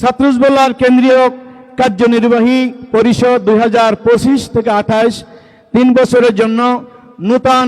ছাত্র হিজবুল্লাহর কেন্দ্রীয় কার্যনির্বাহী পরিষদ 2025 থেকে 28 3 বছরের জন্য নূতন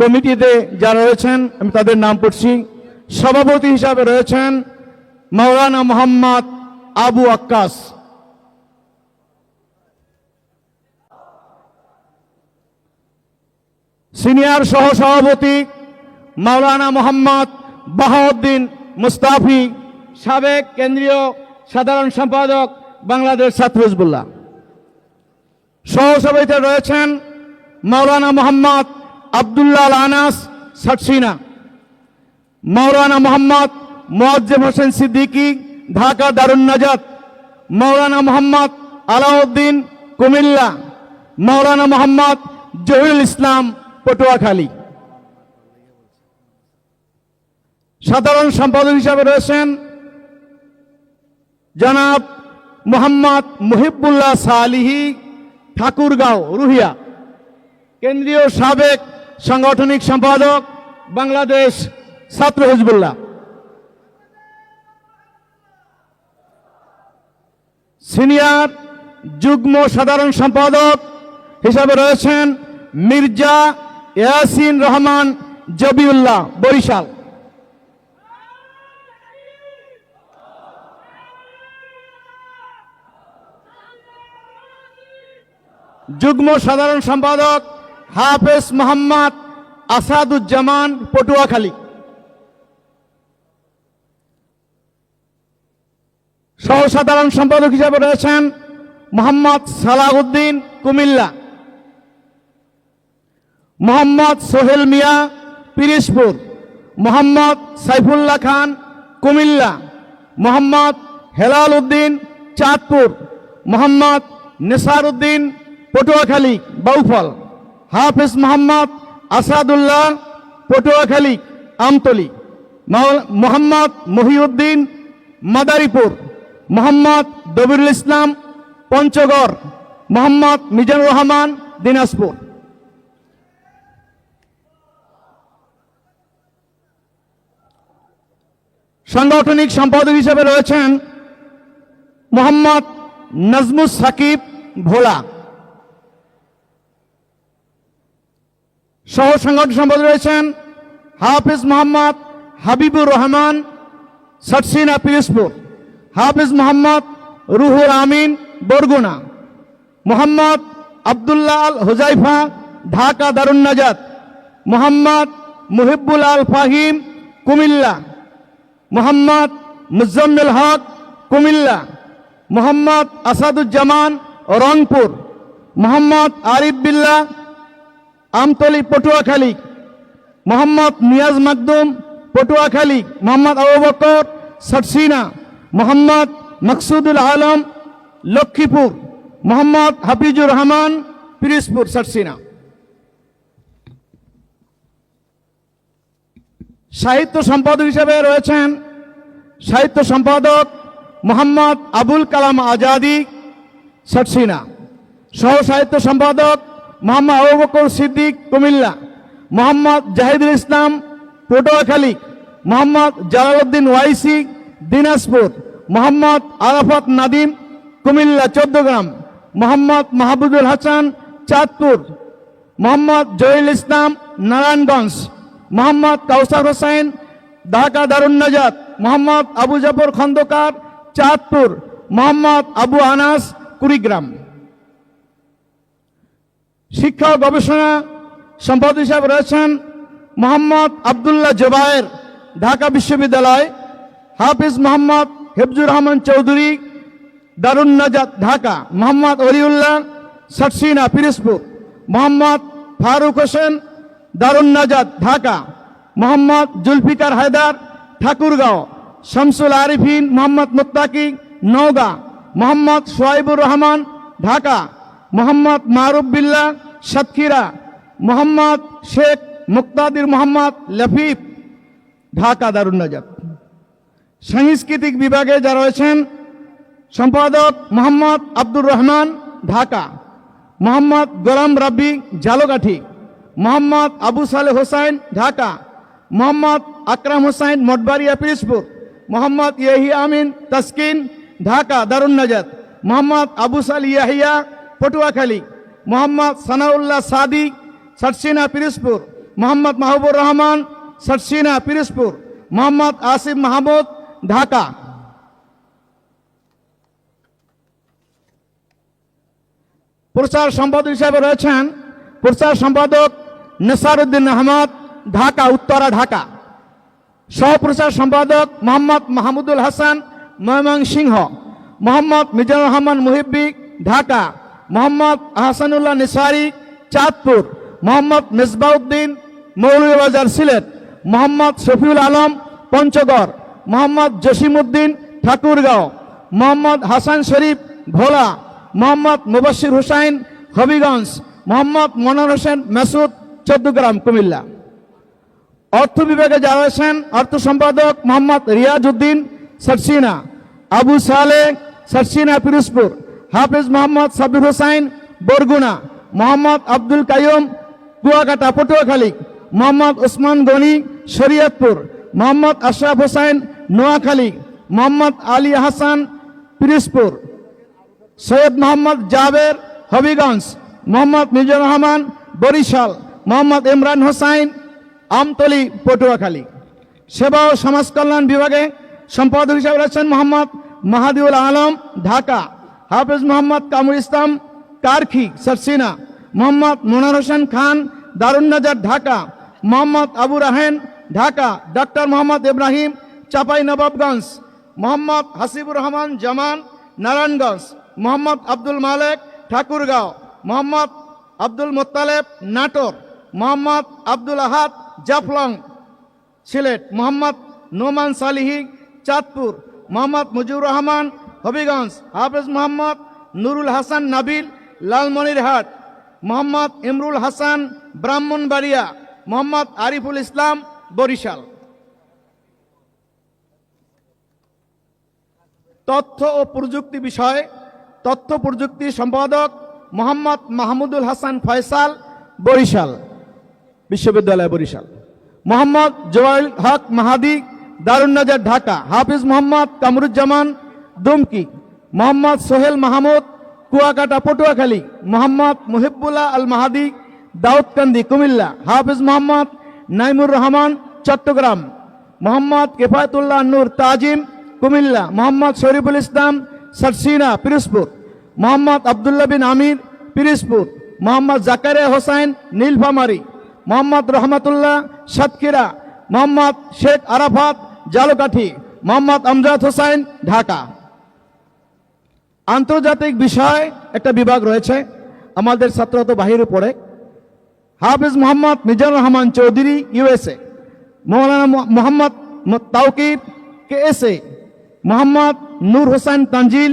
কমিটিতে যারা রয়েছেন আমি তাদের নাম পড়ছি। সভাপতি হিসাবে রয়েছেন মাওলানা মোহাম্মদ আবু আক্কাস, সিনিয়র সহসভাপতি মাওলানা মোহাম্মদ বাহাউদ্দিন মুস্তাফি, সাবেক কেন্দ্রীয় সাধারণ সম্পাদক বাংলাদেশ ছাত্র হিজবুল্লাহ। সহসভাপতিতে রয়েছেন মাওলানা মোহাম্মদ আব্দুল্লাহ আনাস সাটসিনা, মাওলানা মোহাম্মদ মুয়াজ্জেম হোসেন সিদ্দিকী ঢাকা দারুন নাজাত, মাওলানা মোহাম্মদ আলাউদ্দিন কুমিল্লা, মাওলানা মোহাম্মদ জহিরুল ইসলাম পটুয়াখালী। সাধারণ সম্পাদক হিসাবে রয়েছেন জনাব মোহাম্মদ মুহিবুল্লাহ সালিহি ঠাকুরগাঁও রুহিয়া, কেন্দ্রীয় সাবেক সাংগঠনিক সম্পাদক বাংলাদেশ ছাত্র হিজবুল্লাহ। সিনিয়র যুগ্ম সাধারণ সম্পাদক হিসাবে রয়েছেন মির্জা ইয়াসিন রহমান জবিউল্লাহ বরিশাল। যুগ্ম সাধারণ সম্পাদক হাফেজ মোহাম্মদ আসাদুজ্জামান পটুয়াখালী। সহ সাধারণ সম্পাদক হিসাবে রয়েছেন মোহাম্মদ সালাউদ্দিন কুমিল্লা, মোহাম্মদ সোহেল মিয়া পিরিজপুর, মোহাম্মদ সাইফুল্লাহ খান কুমিল্লা, মোহাম্মদ হেলাল উদ্দিন চাঁদপুর, মোহাম্মদ নেসার উদ্দিন পটুয়াখালী বাউফল, হাফেজ মোহাম্মদ আসাদুল্লাহ পটুয়াখালী আমতলী, মোহাম্মদ মহিউদ্দিন মাদারীপুর, মোহাম্মদ দবিরুল ইসলাম পঞ্চগড়, মোহাম্মদ মিজানুর রহমান দিনাজপুর। সাংগঠনিক সম্পাদক হিসেবে রয়েছেন মোহাম্মদ নাজমুস সাকিব ভোলা। সহ সাংগঠনিক সম্পাদক রয়েছেন হাফিজ মোহাম্মদ হাবিবুর রহমান সাটসিনা পিরোজপুর, হাফিজ মোহাম্মদ রুহুল আমিন বরগুনা, মোহাম্মদ আবদুল্লাহ আল হুজাইফা ঢাকা দারুন নাজাত, মোহাম্মদ মুহিবুল আল ফাহিম কুমিল্লা, মোহাম্মদ মুজাম্মিল হক কুমিল্লা, মোহাম্মদ আসাদুজ্জামান রংপুর, মোহাম্মদ আরিফ বিল্লাহ আমতলী পটুয়াখালী, মোহাম্মদ নিয়াজ মাকদুম পটুয়াখালী, মোহাম্মদ আবু বকর সাটসিনা, মোহাম্মদ মকসুদুল আলম লক্ষ্মীপুর, মোহাম্মদ হাফিজুর রহমান পিরোজপুর সাটসিনা। সাহিত্য সম্পাদক হিসেবে রয়েছেন সাহিত্য সম্পাদক মোহাম্মদ আবুল কালাম আজাদি সাটসিনা, সহ সাহিত্য সম্পাদক মোহাম্মদ আবু বকর সিদ্দিক কুমিল্লা, মোহাম্মদ জাহিদুল ইসলাম পটুয়াখালী, মোহাম্মদ জালালউদ্দিন ওয়াইসি দিনাজপুর, মোহাম্মদ আরাফাত নাদিম কুমিল্লা 14 গ্রাম, মোহাম্মদ মাহবুবুল হাসান চাঁদপুর, মোহাম্মদ জহিরুল ইসলাম নারায়ণগঞ্জ, মোহাম্মদ কাউসার হোসেন ঢাকা দারুন নাজাত, মোহাম্মদ আবু জাফর খন্দকার চাঁদপুর, মোহাম্মদ আবু আনাস কুড়িগ্রাম। শিক্ষা ও গবেষণা সম্পাদক হিসাবে রয়েছেন মোহাম্মদ আবদুল্লাহ জোবায়ের ঢাকা বিশ্ববিদ্যালয়, হাফিজ মোহাম্মদ হেফজুর রহমান চৌধুরী দারুন নাজাত ঢাকা, মোহাম্মদ অলিউল্লাহ সাটসিনা পিরোজপুর, মোহাম্মদ ফারুক হোসেন দারুন নাজাত ঢাকা, মোহাম্মদ জুলফিকার হায়দার ঠাকুরগাঁও, শামসুল আরিফিন মোহাম্মদ মুত্তাকি নওগাঁ, মোহাম্মদ সোহাইবুর রহমান ঢাকা, মোহাম্মদ মারুফ বিল্লাহ সাতক্ষীরা, মোহাম্মদ শেখ মুক্তাদির মোহাম্মদ লফিফ ঢাকা দারুন নাজাত। সাংস্কৃতিক বিভাগে যারা রয়েছেন সম্পাদক মোহাম্মদ আব্দুর রহমান ঢাকা, মোহাম্মদ গোলাম রাব্বি ঝালকাঠি, মোহাম্মদ আবু সালেহ হোসাইন ঢাকা, মোহাম্মদ আকরাম হোসাইন মঠবাড়িয়া পিরোজপুর, মোহাম্মদ ইয়াহিয়া আমিন তাসকিন ঢাকা দারুন নাজাত। মোহাম্মদ আবু সাল ইয়াহিয়া পটুয়াখালী। মোহাম্মদ সানাউল্লাহ সাদি সরসিনা পিরোজপুর। মোহাম্মদ মাহবুবুর রহমান সরসিনা পিরোজপুর। মোহাম্মদ আসিফ মাহমুদ ঢাকা। প্রচার সম্পাদক হিসাবে রয়েছেন প্রচার সম্পাদক নেসারউদ্দিন আহমদ ঢাকা উত্তরা ঢাকা। সহপ্রচার সম্পাদক মোহাম্মদ মাহমুদুল হাসান ময়মনসিংহ। মোহাম্মদ মিজানুর রহমান মুহিব্বি ঢাকা। মোহাম্মদ আহসানুল্লাহ নিসারি চাঁদপুর। মোহাম্মদ মেজবাউদ্দিন মৌলভীবাজার সিলেট। মোহাম্মদ শফিউল আলম পঞ্চগড়। মোহাম্মদ জসিমউদ্দিন ঠাকুরগাঁও। মোহাম্মদ হাসান শরীফ ভোলা। মোহাম্মদ মুবাশির হুসাইন হবিগঞ্জ। মোহাম্মদ মনোয়ার হোসেন মাসুদ চৌদ্দগ্রাম কুমিল্লা। অর্থ বিভাগে যারা আছেন অর্থ সম্পাদক মোহাম্মদ রিয়াজ উদ্দিন সরসিনা। আবু সালেহ সরসিনা পিরোজপুর। হাফিজ মোহাম্মদ সাবির হোসাইন বরগুনা। মোহাম্মদ আব্দুল কাইয়ুম কুয়াকাটা পটুয়াখালী। মোহাম্মদ ওসমান গনি শরীয়তপুর। মোহাম্মদ আশরাফ হোসেন নোয়াখালী। মোহাম্মদ আলী হাসান পিরোজপুর। সৈয়দ মোহাম্মদ জাবের হবিগঞ্জ। মোহাম্মদ মিজানুর রহমান বরিশাল। মোহাম্মদ ইমরান হোসাইন আমতলী পটুয়াখালী। সেবা ও সমাজ কল্যাণ বিভাগে সম্পাদক হিসাবে রয়েছেন মোহাম্মদ মাহাদিউল আলম ঢাকা। হাফিজ মোহাম্মদ কামরুল ইসলাম কারখি সরসিনা। মোহাম্মদ মনোয়ার হোসেন খান দারুন নাজার ঢাকা। মোহাম্মদ আবু রাহেন ঢাকা। ডক্টর মোহাম্মদ ইব্রাহিম চাপাই নবাবগঞ্জ। মোহাম্মদ হাসিবুর রহমান জামান নারায়ণগঞ্জ। মোহাম্মদ আব্দুল মালেক ঠাকুরগাঁও। মোহাম্মদ আব্দুল মোত্তালেব নাটোর। মোহাম্মদ আব্দুল আহাদ জাফলং সিলেট। মোহাম্মদ নোমান সালিহি চাঁদপুর। মোহাম্মদ মুজিবুর রহমান হবিগঞ্জ। হাফিজ মোহাম্মদ নুরুল হাসান নাবিল লালমনিরহাট। মোহাম্মদ ইমরুল হাসান ব্রাহ্মণবাড়িয়া। মোহাম্মদ আরিফুল ইসলাম বরিশাল। তথ্য ও প্রযুক্তি বিষয় তথ্য প্রযুক্তি সম্পাদক মোহাম্মদ মাহমুদুল হাসান ফয়সাল বরিশাল বিশ্ববিদ্যালয় বরিশাল। মোহাম্মদ জওয়াইল হক মাহাদি দারুন নাজার ঢাকা। হাফিজ মোহাম্মদ কামরুজ্জামান দুমকি। মোহাম্মদ সোহেল মাহমুদ কুয়াকাটা পটুয়াখালী। মোহাম্মদ মুহিবুল্লাহ আল মাহাদি দাউদকান্দি কুমিল্লা। হাফিজ মোহাম্মদ নাইমুর রহমান চট্টগ্রাম। মোহাম্মদ কেফায়তুল্লাহ নূর তাজিম কুমিল্লা। মোহাম্মদ শরীফুল ইসলাম সরসিনা পিরোজপুর। মোহাম্মদ আবদুল্লাহ বিন আমির পিরোজপুর। মোহাম্মদ জাকারিয়া হোসাইন নীলফামারী। মোহাম্মদ রহমতুল্লাহ সাতক্ষীরা। মোহাম্মদ শেখ আরাফাত জালকাঠি। মোহাম্মদ আমজাদ হোসাইন ঢাকা। আন্তর্জাতিক বিষয় একটা বিভাগ রয়েছে আমাদের ছাত্র তো বাহিরে পড়ে। Hafiz Mohammad Mizanur Rahman Chowdhury USA. Maulana Mohammad Tawkir KSA. Mohammad Noor Hossain Tanzil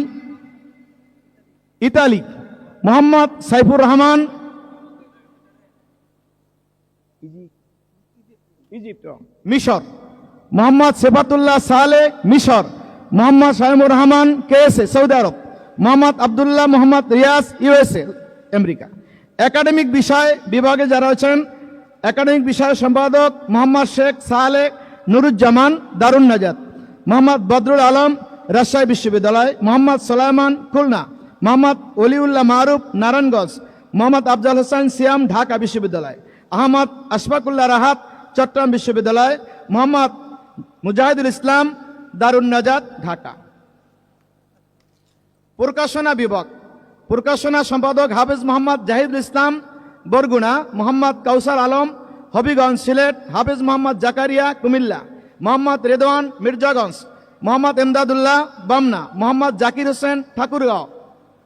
Italy. Mohammad Saifur Rahman Egypt মিশর। মোহাম্মদ সেফাতুল্লাহ সালে মিশর। মোহাম্মদ শাহিমুর রহমান কেএসএ সৌদি আরব। Mohammad Abdullah Mohammad Riaz USA America. Academic বিষয় বিভাগে যারা আছেন একাডেমিক বিষয় সম্পাদক মোহাম্মদ শেখ সালে নুরুজ্জামান দারুন নাজাত। মোহাম্মদ বদরুল আলম রাজশাহী বিশ্ববিদ্যালয়। মোহাম্মদ সোলাইমান খুলনা। মোহাম্মদ ওলিউল্লাহ মারুফ নারায়ণগঞ্জ। মোহাম্মদ আফজাল হোসেন সিয়াম ঢাকা বিশ্ববিদ্যালয়। আহমদ আশফাকুল্লাহ রাহাত চট্টগ্রাম বিশ্ববিদ্যালয়। মোহাম্মদ মুজাহিদুল ইসলাম দারুন নাজাত ঢাকা। প্রকাশনা বিভাগ প্রকাশনা সম্পাদক হাফিজ মোহাম্মদ জাহিদুল ইসলাম বরগুনা। মোহাম্মদ কাউসার আলম হবিগঞ্জ সিলেট। হাফিজ মোহাম্মদ জাকারিয়া কুমিল্লা। মোহাম্মদ রেদওয়ান মির্জাগঞ্জ। মোহাম্মদ এমদাদুল্লাহ বামনা। মোহাম্মদ জাকির হোসেন ঠাকুরগাঁও।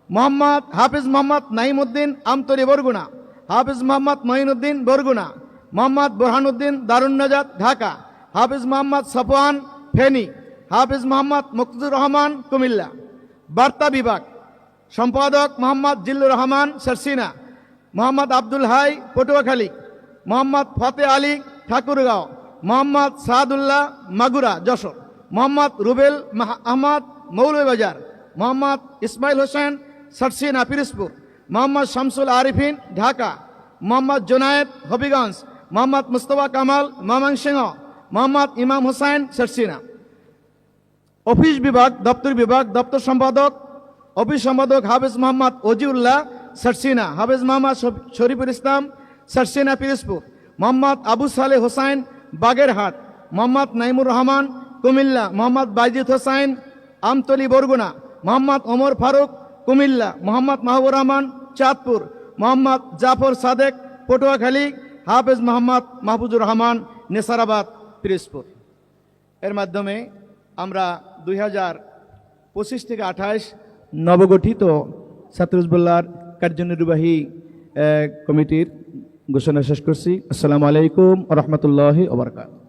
মোহাম্মদ হাফিজ মোহাম্মদ নাইমউদ্দিন আমতলী বরগুনা। হাফিজ মোহাম্মদ মঈনুদ্দিন বরগুনা। মোহাম্মদ বোরহানুদ্দিন দারুন নাজাত ঢাকা। হাফিজ মোহাম্মদ সফওয়ান ফেনী। হাফিজ মোহাম্মদ মুক্তিদুর রহমান কুমিল্লা। বার্তা বিভাগ সম্পাদক মোহাম্মদ জিল্লুর রহমান সরসিনা। মোহাম্মদ আব্দুল হাই পটুয়াখালী। মোহাম্মদ ফতে আলী ঠাকুরগাঁও। মোহাম্মদ সাদুল্লাহ মাগুরা যশোর। মোহাম্মদ রুবেল আহমদ মৌলভীবাজার। মোহাম্মদ ইসমাইল হোসেন সরসিনা পিরোজপুর। মোহাম্মদ শামসুল আরিফিন ঢাকা। মোহাম্মদ জুনায়েদ হবিগঞ্জ। মোহাম্মদ মুস্তফা কামাল ময়মনসিংহ। মোহাম্মদ ইমাম হোসাইন সরসিনা। অফিস বিভাগ, দপ্তর সম্পাদক, অফিস সম্পাদক হাফেজ মোহাম্মদ ওজিউল্লাহ সারসিনা, হাফেজ মোহাম্মদ শরীফুল ইসলাম সারসিনা পিরোজপুর, মোহাম্মদ আবু সালেহ হোসাইন বাগেরহাট, মোহাম্মদ নাইমুর রহমান কুমিল্লা, মোহাম্মদ বাইজিদ হোসাইন আমতলী বরগুনা, মোহাম্মদ ওমর ফারুক কুমিল্লা, মোহাম্মদ মাহবুর রহমান চাঁদপুর, মোহাম্মদ জাফর সাদেক পটুয়াখালী, হাফেজ মোহাম্মদ মাহফুজুর রহমান নেসারাবাদ পিরোজপুর। এর মাধ্যমে আমরা 2025 থেকে 28 নবগঠিত ছাত্র হিজবুল্লাহর কার্যনির্বাহী কমিটির ঘোষণা শেষ করছি। আসসালামু আলাইকুম ওয়া রাহমাতুল্লাহি ওয়া বারাকাতুহু।